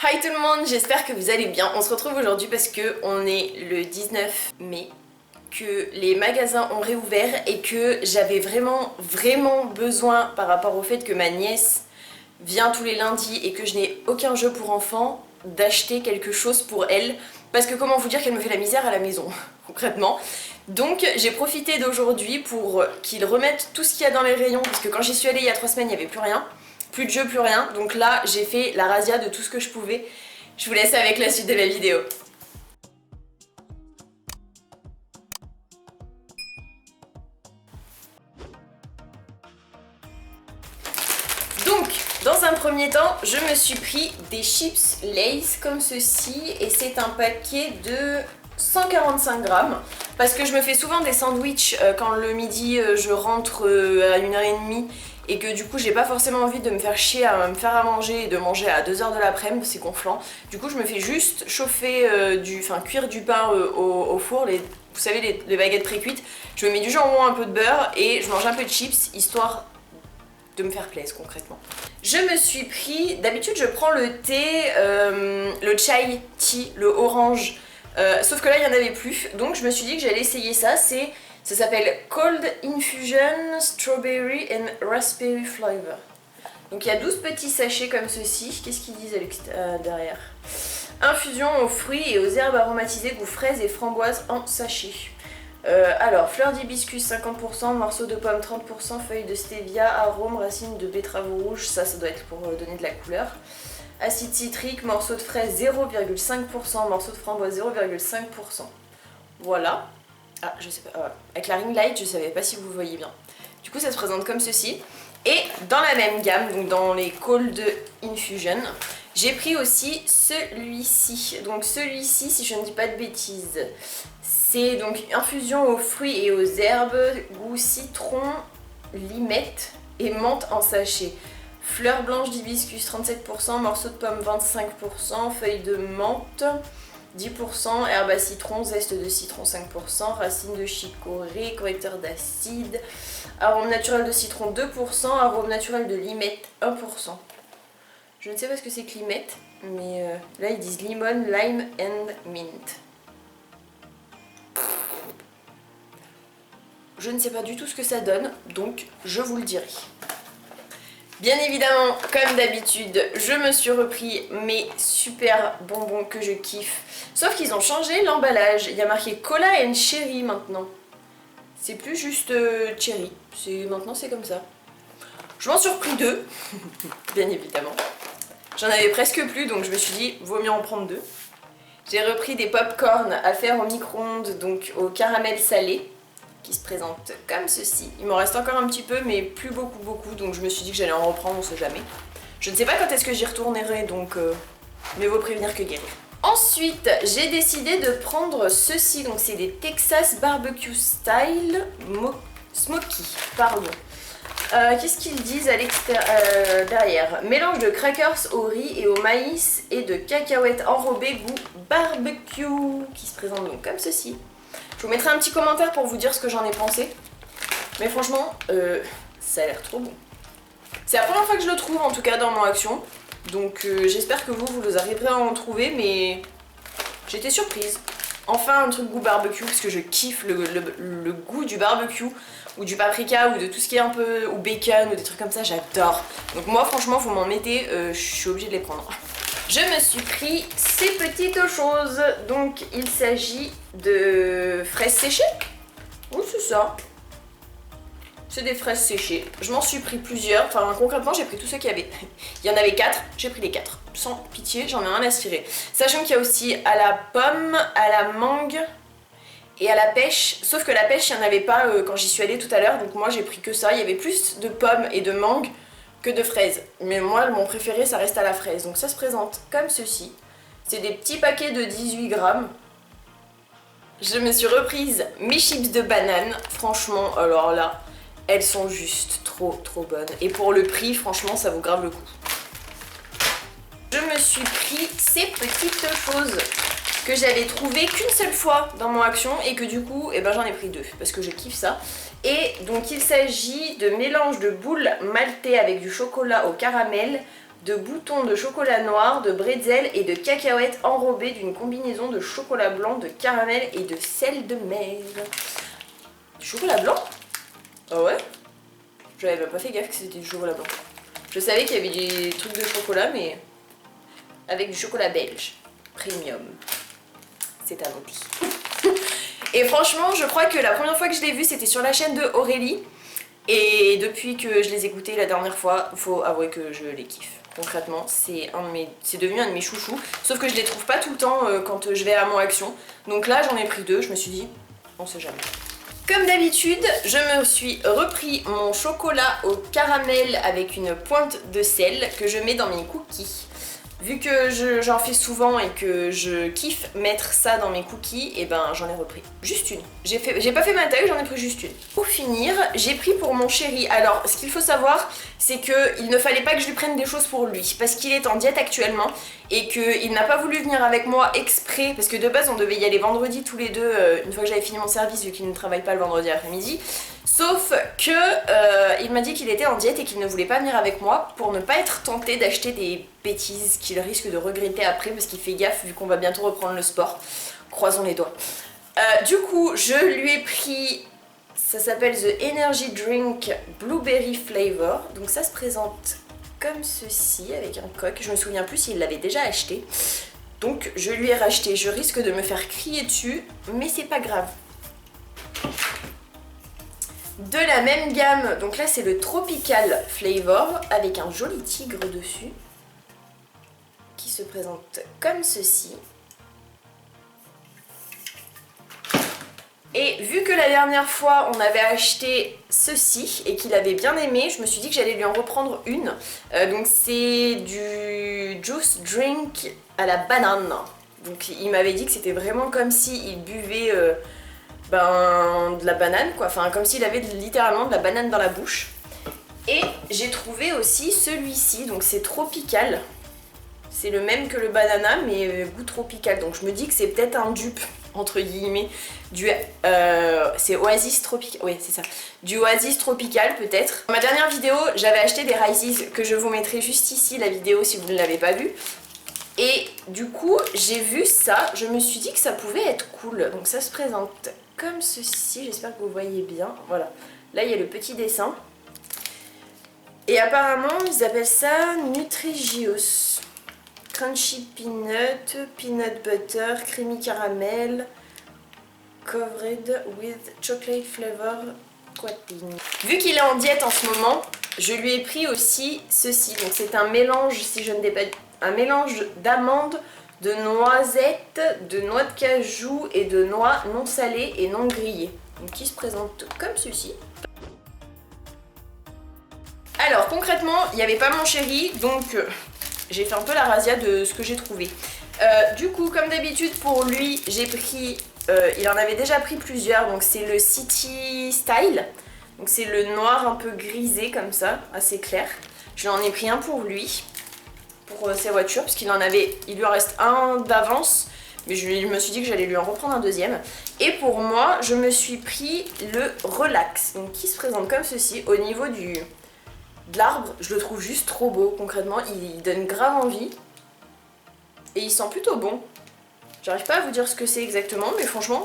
Hi tout le monde, j'espère que vous allez bien. On se retrouve aujourd'hui parce que on est le 19 mai, que les magasins ont réouvert et que j'avais vraiment besoin par rapport au fait que ma nièce vient tous les lundis et que je n'ai aucun jeu pour enfants, d'acheter quelque chose pour elle. Parce que comment vous dire qu'elle me fait la misère à la maison, concrètement. Donc j'ai profité d'aujourd'hui pour qu'ils remettent tout ce qu'il y a dans les rayons, parce que quand j'y suis allée il y a 3 semaines il n'y avait plus rien. Plus de jeux, plus rien. Donc là, j'ai fait la razzia de tout ce que je pouvais. Je vous laisse avec la suite de la vidéo. Donc, dans un premier temps, je me suis pris des chips Lay's comme ceci. Et c'est un paquet de 145 grammes. Parce que je me fais souvent des sandwichs quand le midi je rentre à 1h30. Et que du coup j'ai pas forcément envie de me faire chier à me faire à manger et de manger à 2h de l'après-midi, c'est gonflant. Du coup je me fais juste chauffer cuire du pain au four, vous savez les baguettes pré-cuites. Je me mets du jambon, un peu de beurre et je mange un peu de chips histoire de me faire plaisir concrètement. Je me suis pris, d'habitude je prends le thé, le chai tea, le orange, sauf que là il n'y en avait plus, donc je me suis dit que j'allais essayer ça. Ça s'appelle Cold Infusion Strawberry and Raspberry Flavor. Donc il y a 12 petits sachets comme ceci. Qu'est-ce qu'ils disent derrière? Infusion aux fruits et aux herbes aromatisées, goût fraises et framboises en sachet. Alors, fleurs d'hibiscus 50%, morceaux de pommes 30%, feuilles de stevia, arômes, racines de betterave rouge, ça doit être pour donner de la couleur. Acide citrique, morceaux de fraises 0,5%, morceaux de framboise 0,5%. Voilà. Ah, je sais pas, avec la ring light, je savais pas si vous voyez bien. Du coup, ça se présente comme ceci. Et dans la même gamme, donc dans les Cold Infusion, j'ai pris aussi celui-ci. Donc celui-ci, si je ne dis pas de bêtises, c'est donc infusion aux fruits et aux herbes, goût citron, limette et menthe en sachet. Fleurs blanches d'hibiscus 37%, morceaux de pommes 25%, feuilles de menthe 10%, herbe à citron, zeste de citron 5%, racines de chicorée, correcteur d'acide, arôme naturel de citron 2%, arôme naturel de limette 1%. Je ne sais pas ce que c'est que limette, mais là ils disent lemon, lime and mint. Je ne sais pas du tout ce que ça donne, donc je vous le dirai. Bien évidemment, comme d'habitude, je me suis repris mes super bonbons que je kiffe. Sauf qu'ils ont changé l'emballage. Il y a marqué Cola and Cherry maintenant. C'est plus juste cherry. Maintenant c'est comme ça. Je m'en suis repris 2, bien évidemment. J'en avais presque plus, donc je me suis dit, vaut mieux en prendre 2. J'ai repris des pop-corn à faire au micro-ondes, donc au caramel salé, qui se présente comme ceci. Il m'en reste encore un petit peu, mais plus beaucoup, donc je me suis dit que j'allais en reprendre, on sait jamais. Je ne sais pas quand est-ce que j'y retournerai, donc mieux vaut prévenir que guérir. Ensuite, j'ai décidé de prendre ceci, donc c'est des Texas Barbecue Style Smoky, pardon. Qu'est-ce qu'ils disent à derrière? Mélange de crackers au riz et au maïs et de cacahuètes enrobées goût barbecue, qui se présente donc comme ceci. Je vous mettrai un petit commentaire pour vous dire ce que j'en ai pensé. Mais franchement, ça a l'air trop bon. C'est la première fois que je le trouve, en tout cas dans mon action. Donc j'espère que vous arriverez à en trouver, mais j'étais surprise. Enfin un truc goût barbecue, parce que je kiffe le goût du barbecue, ou du paprika, ou de tout ce qui est un peu, ou bacon, ou des trucs comme ça, j'adore. Donc moi franchement, vous m'en mettez, je suis obligée de les prendre. Je me suis pris ces petites choses. Donc il s'agit de fraises séchées. Oui, c'est ça. C'est des fraises séchées. Je m'en suis pris plusieurs. Enfin, concrètement, j'ai pris tous ceux qu'il y avait. Il y en avait 4. J'ai pris les 4. Sans pitié, j'en ai rien à cirer. Sachant qu'il y a aussi à la pomme, à la mangue et à la pêche. Sauf que la pêche, il n'y en avait pas quand j'y suis allée tout à l'heure. Donc moi, j'ai pris que ça. Il y avait plus de pommes et de mangue que de fraises. Mais moi, mon préféré, ça reste à la fraise. Donc ça se présente comme ceci. C'est des petits paquets de 18 grammes. Je me suis reprise mes chips de banane. Franchement, alors là, elles sont juste trop bonnes. Et pour le prix, franchement, ça vaut grave le coup. Je me suis pris ces petites choses que j'avais trouvées qu'une seule fois dans mon action et que du coup, j'en ai pris 2 parce que je kiffe ça. Et donc il s'agit de mélange de boules maltées avec du chocolat au caramel, de boutons de chocolat noir, de bretzel et de cacahuètes enrobées d'une combinaison de chocolat blanc, de caramel et de sel de mer. Du chocolat blanc? Ah ouais? J'avais même pas fait gaffe que c'était du chocolat blanc. Je savais qu'il y avait des trucs de chocolat, mais avec du chocolat belge. Premium. C'est à noter. Et franchement, je crois que la première fois que je l'ai vu, c'était sur la chaîne de Aurélie. Et depuis que je les ai goûtés la dernière fois, faut avouer que je les kiffe. Concrètement, c'est devenu un de mes chouchous. Sauf que je les trouve pas tout le temps quand je vais à Mon Action. Donc là, j'en ai pris 2, je me suis dit, on sait jamais. Comme d'habitude, je me suis repris mon chocolat au caramel avec une pointe de sel que je mets dans mes cookies. Vu que j'en fais souvent et que je kiffe mettre ça dans mes cookies, et ben j'en ai repris juste une. J'ai pas fait ma taille, j'en ai pris juste une. Pour finir, j'ai pris pour mon chéri. Alors, ce qu'il faut savoir, c'est qu'il ne fallait pas que je lui prenne des choses pour lui, parce qu'il est en diète actuellement et qu'il n'a pas voulu venir avec moi exprès, parce que de base on devait y aller vendredi tous les deux, une fois que j'avais fini mon service, vu qu'il ne travaille pas le vendredi après-midi. Sauf que il m'a dit qu'il était en diète et qu'il ne voulait pas venir avec moi pour ne pas être tenté d'acheter des bêtises qu'il risque de regretter après, parce qu'il fait gaffe vu qu'on va bientôt reprendre le sport. Croisons les doigts. Du coup, je lui ai pris, ça s'appelle The Energy Drink Blueberry Flavor. Donc ça se présente comme ceci avec un coq. Je me souviens plus s'il l'avait déjà acheté. Donc je lui ai racheté. Je risque de me faire crier dessus, mais c'est pas grave. De la même gamme, donc là c'est le Tropical Flavor avec un joli tigre dessus qui se présente comme ceci. Et vu que la dernière fois on avait acheté ceci et qu'il avait bien aimé, je me suis dit que j'allais lui en reprendre une. Donc c'est du juice drink à la banane. Donc il m'avait dit que c'était vraiment comme s'il buvait de la banane quoi, enfin comme s'il avait littéralement de la banane dans la bouche. Et j'ai trouvé aussi celui-ci, donc c'est tropical. C'est le même que le banana mais goût tropical, donc je me dis que c'est peut-être un dupe entre guillemets du c'est Oasis tropical, oui c'est ça, du Oasis tropical peut-être. Dans ma dernière vidéo j'avais acheté des Rises que je vous mettrai juste ici la vidéo si vous ne l'avez pas vue. Et du coup j'ai vu ça, je me suis dit que ça pouvait être cool. Donc ça se présente comme ceci, j'espère que vous voyez bien, voilà. Là il y a le petit dessin. Et apparemment ils appellent ça Nutrigios. Crunchy peanut, peanut butter, creamy caramel, covered with chocolate flavor coating. Vu qu'il est en diète en ce moment, je lui ai pris aussi ceci. Donc c'est un mélange, si je ne dis pas, un mélange d'amandes, de noisettes, de noix de cajou et de noix non salées et non grillées. Donc qui se présente comme ceci. Alors concrètement, il n'y avait pas Mon Chéri, donc j'ai fait un peu la razzia de ce que j'ai trouvé. Du coup, comme d'habitude pour lui, j'ai pris, il en avait déjà pris plusieurs, donc c'est le City Style. Donc c'est le noir un peu grisé comme ça, assez clair. Je lui en ai pris un pour lui, pour sa voiture, parce qu'il en avait, il lui en reste un d'avance, mais je me suis dit que j'allais lui en reprendre un deuxième. Et pour moi, je me suis pris le Relax, donc qui se présente comme ceci au niveau de l'arbre. Je le trouve juste trop beau, concrètement, il donne grave envie. Et il sent plutôt bon. J'arrive pas à vous dire ce que c'est exactement, mais franchement,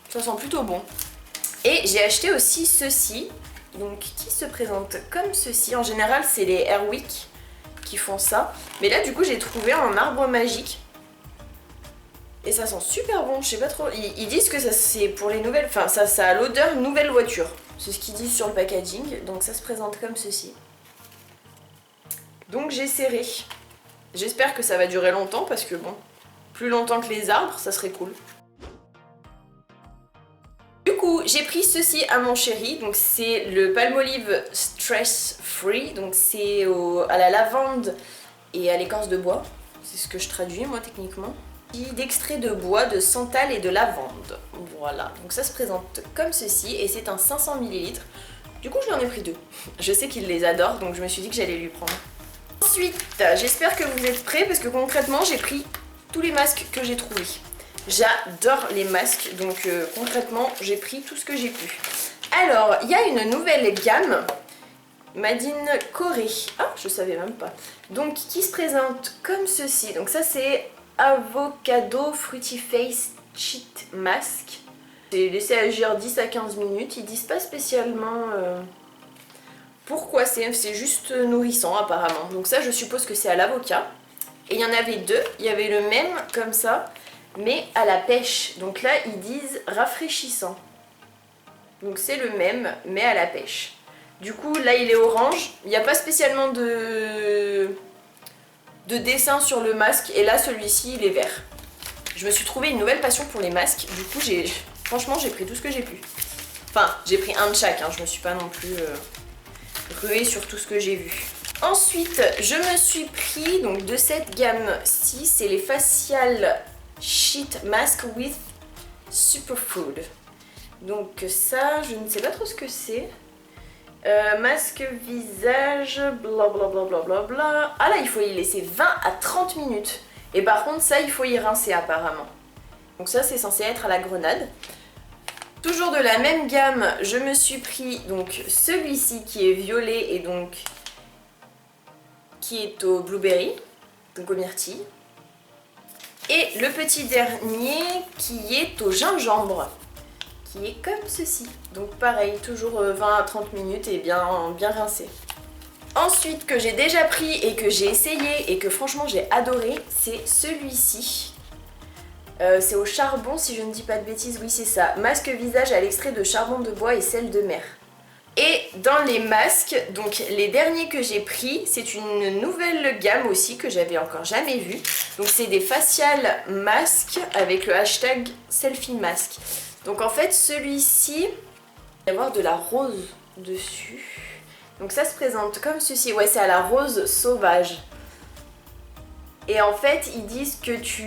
ça sent plutôt bon. Et j'ai acheté aussi ceci, donc qui se présente comme ceci. En général, c'est les Airwick qui font ça. Mais là, du coup, j'ai trouvé un arbre magique. Et ça sent super bon, je sais pas trop. Ils disent que ça c'est pour les nouvelles, enfin ça a l'odeur nouvelle voiture. C'est ce qu'ils disent sur le packaging, donc ça se présente comme ceci. Donc j'ai serré. J'espère que ça va durer longtemps parce que bon, plus longtemps que les arbres, ça serait cool. Du coup, j'ai pris ceci à Mon Chéri, donc c'est le Palmolive Stress Free, donc c'est à la lavande et à l'écorce de bois. C'est ce que je traduis moi techniquement. D'extrait de bois, de santal et de lavande. Voilà, donc ça se présente comme ceci et c'est un 500 ml. Du coup, je lui en ai pris 2. Je sais qu'il les adore, donc je me suis dit que j'allais lui prendre. Ensuite, j'espère que vous êtes prêts parce que concrètement, j'ai pris tous les masques que j'ai trouvés. J'adore les masques, donc concrètement, j'ai pris tout ce que j'ai pu. Alors, il y a une nouvelle gamme Made in Corée. Ah, je savais même pas. Donc, qui se présente comme ceci. Donc ça, c'est Avocado Fruity Face Cheat Mask. C'est laissé agir 10 à 15 minutes. Ils disent pas spécialement pourquoi c'est juste nourrissant apparemment. Donc ça, je suppose que c'est à l'avocat. Et il y en avait deux. Il y avait le même comme ça, mais à la pêche. Donc là, ils disent rafraîchissant. Donc c'est le même, mais à la pêche. Du coup, là, il est orange. Il n'y a pas spécialement de dessin sur le masque. Et là, celui-ci, il est vert. Je me suis trouvé une nouvelle passion pour les masques. Du coup, franchement, j'ai pris tout ce que j'ai pu. Enfin, j'ai pris un de chaque. Hein. Je me suis pas non plus ruée sur tout ce que j'ai vu. Ensuite, je me suis pris donc de cette gamme-ci. C'est les Facial Sheet Mask with Superfood. Donc ça, je ne sais pas trop ce que c'est. Masque visage, blablabla. Bla bla bla. Ah là, il faut y laisser 20 à 30 minutes. Et par contre, ça, il faut y rincer apparemment. Donc ça, c'est censé être à la grenade. Toujours de la même gamme, je me suis pris donc celui-ci qui est violet et donc qui est au blueberry, donc au myrtille. Et le petit dernier qui est au gingembre, qui est comme ceci. Donc pareil, toujours 20 à 30 minutes et bien rincé. Ensuite, que j'ai déjà pris et que j'ai essayé et que franchement j'ai adoré, c'est celui-ci. C'est au charbon, si je ne dis pas de bêtises, oui c'est ça. Masque visage à l'extrait de charbon de bois et sel de mer. Et dans les masques, donc les derniers que j'ai pris, c'est une nouvelle gamme aussi que j'avais encore jamais vue. Donc c'est des facial masques avec le hashtag selfie mask. Donc en fait celui-ci, il va y avoir de la rose dessus. Donc ça se présente comme ceci, ouais c'est à la rose sauvage. Et en fait ils disent que tu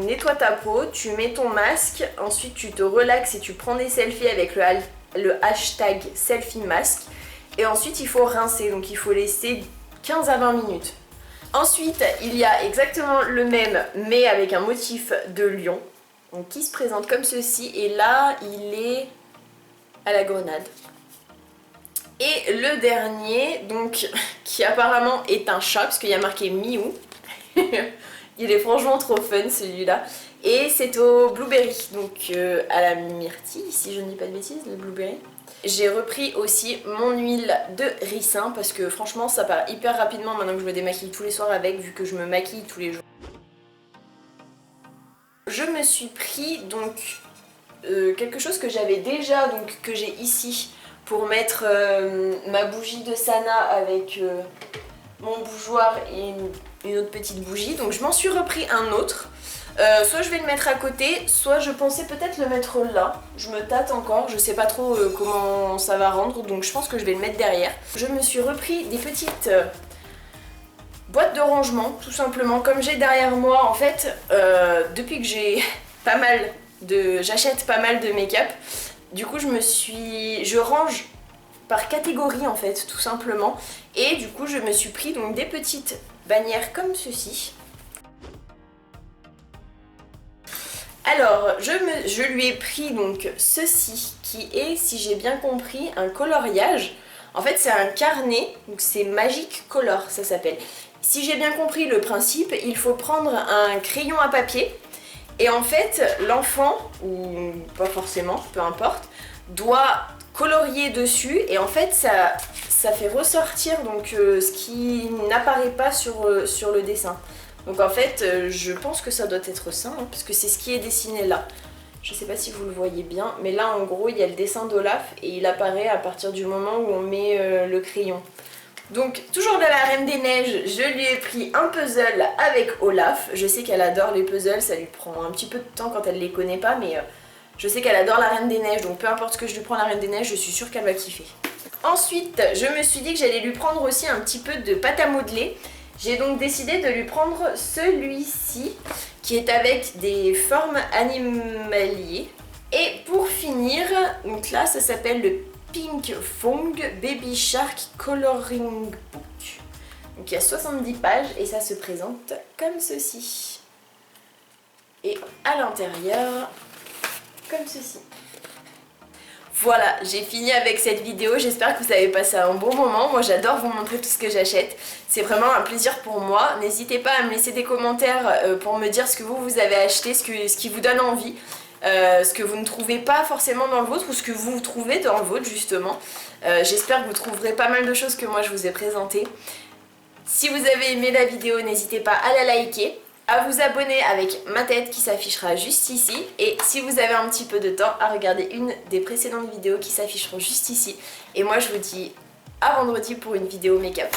nettoies ta peau, tu mets ton masque, ensuite tu te relaxes et tu prends des selfies avec le hashtag selfie mask. Et ensuite il faut rincer, donc il faut laisser 15 à 20 minutes. Ensuite il y a exactement le même mais avec un motif de lion. Donc qui se présente comme ceci et là il est à la grenade. Et le dernier, donc qui apparemment est un chat parce qu'il y a marqué Miou. Il est franchement trop fun celui-là. Et c'est au blueberry, donc à la myrtille si je ne dis pas de bêtises, le blueberry. J'ai repris aussi mon huile de ricin parce que franchement ça part hyper rapidement maintenant que je me démaquille tous les soirs avec vu que je me maquille tous les jours. Je me suis pris donc quelque chose que j'avais déjà, donc que j'ai ici pour mettre ma bougie de Sana avec mon bougeoir et une autre petite bougie. Donc je m'en suis repris un autre. Soit je vais le mettre à côté, soit je pensais peut-être le mettre là. Je me tâte encore, je sais pas trop comment ça va rendre, donc je pense que je vais le mettre derrière. Je me suis repris des petites boîtes de rangement, tout simplement, comme j'ai derrière moi. En fait, depuis que j'ai j'achète pas mal de make-up, du coup je range par catégorie en fait, tout simplement. Et du coup je me suis pris donc des petites bannières comme ceci. Alors je lui ai pris donc ceci qui est, si j'ai bien compris, un coloriage. En fait c'est un carnet, donc c'est Magic Color ça s'appelle. Si j'ai bien compris le principe, il faut prendre un crayon à papier et en fait l'enfant, ou pas forcément, peu importe, doit colorier dessus et en fait ça fait ressortir donc ce qui n'apparaît pas sur le dessin. Donc en fait je pense que ça doit être ça hein, parce que c'est ce qui est dessiné là. Je sais pas si vous le voyez bien, mais là en gros il y a le dessin d'Olaf et il apparaît à partir du moment où on met le crayon. Donc toujours de la Reine des Neiges, je lui ai pris un puzzle avec Olaf. Je sais qu'elle adore les puzzles, ça lui prend un petit peu de temps quand elle les connaît pas, mais je sais qu'elle adore la Reine des Neiges, donc peu importe ce que je lui prends la Reine des Neiges, je suis sûre qu'elle va kiffer. Ensuite, je me suis dit que j'allais lui prendre aussi un petit peu de pâte à modeler. J'ai donc décidé de lui prendre celui-ci, qui est avec des formes animaliers. Et pour finir, donc là ça s'appelle le Pink Fong Baby Shark Coloring Book. Donc il y a 70 pages et ça se présente comme ceci. Et à l'intérieur, comme ceci. Voilà, j'ai fini avec cette vidéo, j'espère que vous avez passé un bon moment. Moi j'adore vous montrer tout ce que j'achète, c'est vraiment un plaisir pour moi. N'hésitez pas à me laisser des commentaires pour me dire ce que vous avez acheté, ce qui vous donne envie, ce que vous ne trouvez pas forcément dans le vôtre ou ce que vous trouvez dans le vôtre justement. J'espère que vous trouverez pas mal de choses que moi je vous ai présentées. Si vous avez aimé la vidéo, n'hésitez pas à la liker, à vous abonner avec ma tête qui s'affichera juste ici, et si vous avez un petit peu de temps, à regarder une des précédentes vidéos qui s'afficheront juste ici. Et moi je vous dis à vendredi pour une vidéo make-up.